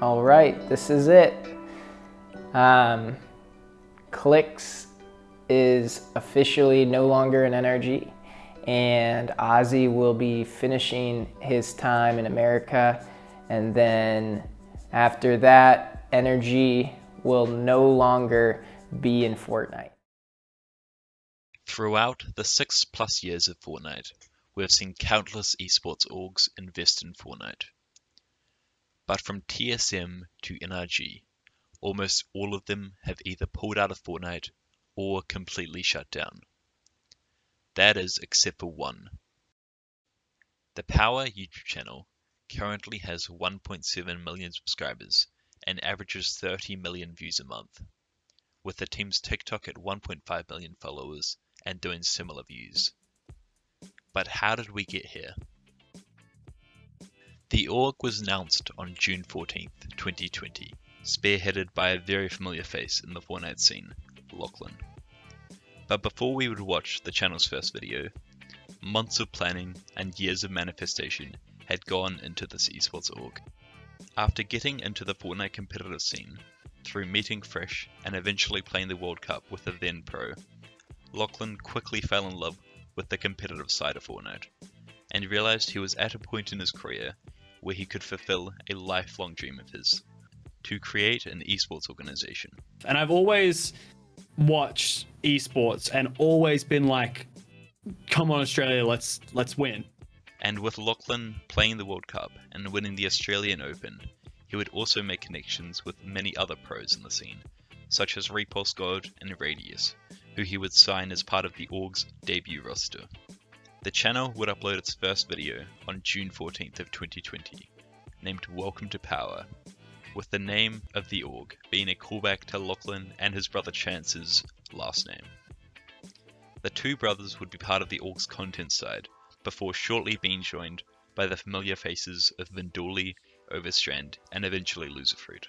All right, this is it. Clicks is officially no longer an NRG, and Ozzy will be finishing his time in America, and then after that, Energy will no longer be in Fortnite. Throughout the 6+ years of Fortnite, we have seen countless esports orgs invest in Fortnite. But from TSM to NRG, almost all of them have either pulled out of Fortnite or completely shut down. That is, except for one. The Power YouTube channel currently has 1.7 million subscribers and averages 30 million views a month, with the team's TikTok at 1.5 million followers and doing similar views. But how did we get here? The org was announced on June 14th, 2020, spearheaded by a very familiar face in the Fortnite scene, Lachlan. But before we would watch the channel's first video, months of planning and years of manifestation had gone into this esports org. After getting into the Fortnite competitive scene, through meeting Fresh and eventually playing the World Cup with the then pro, Lachlan quickly fell in love with the competitive side of Fortnite, and realized he was at a point in his career where he could fulfill a lifelong dream of his, to create an esports organization. And I've always watched esports and always been like, come on Australia, let's win. And with Lachlan playing the World Cup and winning the Australian Open, he would also make connections with many other pros in the scene, such as Repulse God and Radius, who he would sign as part of the org's debut roster. The channel would upload its first video on June 14th of 2020, named Welcome to Power, with the name of the org being a callback to Lachlan and his brother Chance's last name. The two brothers would be part of the org's content side, before shortly being joined by the familiar faces of Vinduli, Overstrand, and eventually Loserfruit.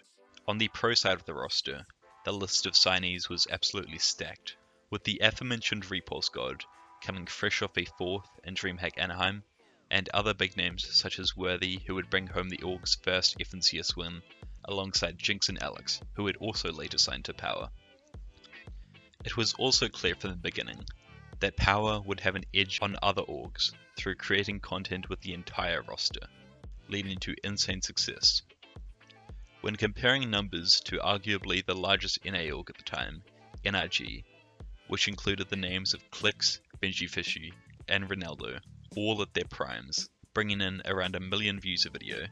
On the pro side of the roster, the list of signees was absolutely stacked, with the aforementioned Repulse God coming fresh off a 4th in DreamHack Anaheim, and other big names such as Worthy, who would bring home the org's first FNCS win, alongside Jinx and Alex, who would also later sign to Power. It was also clear from the beginning that Power would have an edge on other orgs through creating content with the entire roster, leading to insane success. When comparing numbers to arguably the largest NA org at the time, NRG, which included the names of Clicks, Benji Fishy, and Ronaldo, all at their primes, bringing in around 1 million views a video,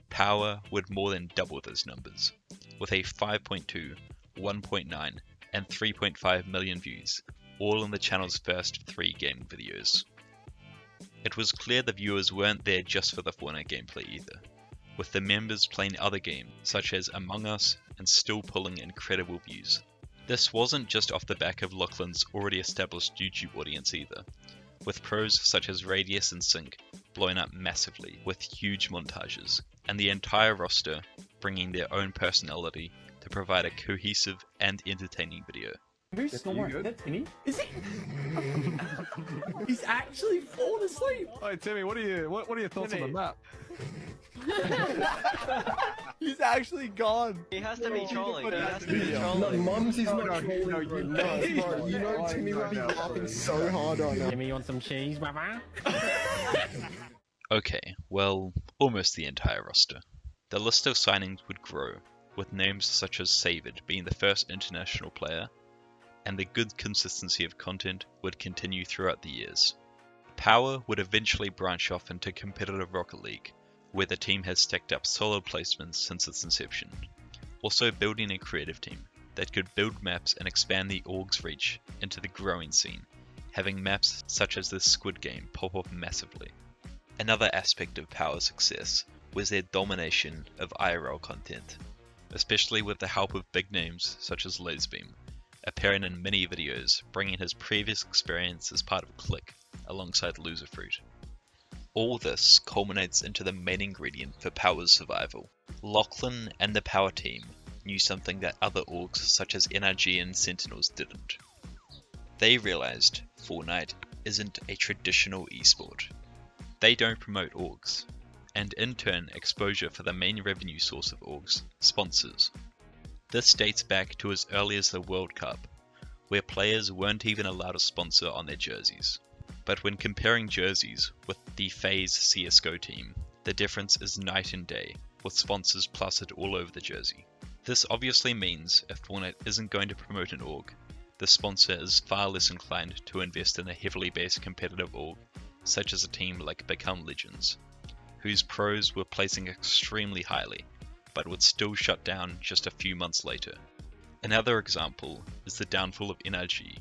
Power would more than double those numbers, with a 5.2, 1.9, and 3.5 million views, all in the channel's first 3 gaming videos. It was clear the viewers weren't there just for the Fortnite gameplay either, with the members playing other games such as Among Us and still pulling incredible views. This wasn't just off the back of Lachlan's already established YouTube audience either, with pros such as Radius and Sync blowing up massively with huge montages, and the entire roster bringing their own personality to provide a cohesive and entertaining video. Who's snoring? Timmy? Is he? He's actually fallen asleep. Hey Timmy, what are your thoughts on the map? He's actually gone. He has to be trolling. He has to be No, trolling. Mums is not trolling. No, you know, you know Timmy would be laughing so hard right now. Timmy, you want some cheese, brother? Okay, well, almost the entire roster. The list of signings would grow, with names such as Saved being the first international player, and the good consistency of content would continue throughout the years. Power would eventually branch off into competitive Rocket League, where the team has stacked up solid placements since its inception, also building a creative team that could build maps and expand the org's reach into the growing scene, having maps such as the Squid Game pop up massively. Another aspect of Power's success was their domination of IRL content, especially with the help of big names such as Lesbeam, appearing in many videos, bringing his previous experience as part of Click alongside Loserfruit. All this culminates into the main ingredient for Power's survival. Lachlan and the Power team knew something that other orgs such as NRG and Sentinels didn't. They realized Fortnite isn't a traditional esport. They don't promote orgs. and in turn exposure for the main revenue source of orgs, sponsors. This dates back to as early as the World Cup, where players weren't even allowed a sponsor on their jerseys. But when comparing jerseys with the FaZe CSGO team, the difference is night and day, with sponsors plastered all over the jersey. This obviously means if Fortnite isn't going to promote an org, the sponsor is far less inclined to invest in a heavily based competitive org, such as a team like Become Legends, whose pros were placing extremely highly, but would still shut down just a few months later. Another example is the downfall of NRG,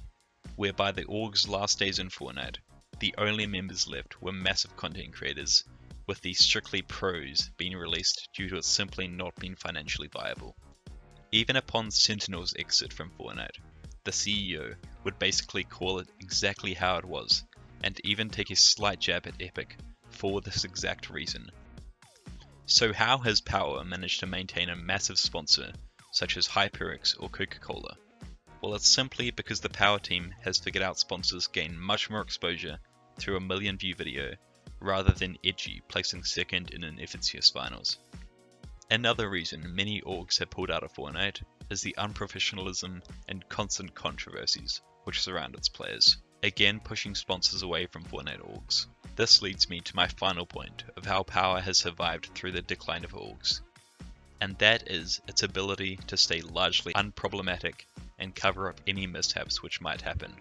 where by the org's last days in Fortnite, the only members left were massive content creators, with the strictly pros being released due to it simply not being financially viable. Even upon Sentinel's exit from Fortnite, the CEO would basically call it exactly how it was, and even take a slight jab at Epic for this exact reason. So how has Power managed to maintain a massive sponsor such as Hyperix or Coca-Cola? Well, it's simply because the Power team has figured out sponsors gain much more exposure through a million view video rather than Edgy placing second in an FNCS finals. Another reason many orgs have pulled out of Fortnite is the unprofessionalism and constant controversies which surround its players, again pushing sponsors away from Fortnite orgs. This leads me to my final point of how Power has survived through the decline of orgs, and that is its ability to stay largely unproblematic and cover up any mishaps which might happen.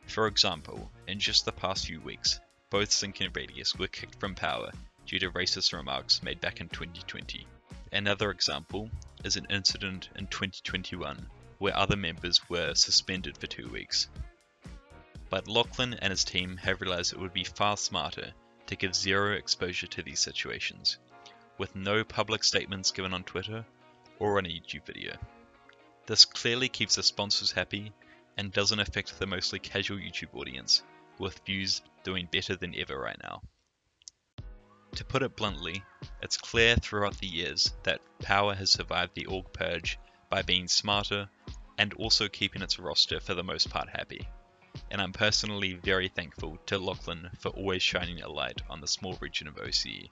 For example, in just the past few weeks, both Sync and Radius were kicked from Power due to racist remarks made back in 2020. Another example is an incident in 2021 where other members were suspended for 2 weeks. But Lachlan and his team have realized it would be far smarter to give zero exposure to these situations, with no public statements given on Twitter or on a YouTube video. This clearly keeps the sponsors happy and doesn't affect the mostly casual YouTube audience, with views doing better than ever right now. To put it bluntly, it's clear throughout the years that Power has survived the org purge by being smarter and also keeping its roster for the most part happy. And I'm personally very thankful to Lachlan for always shining a light on the small region of OCE.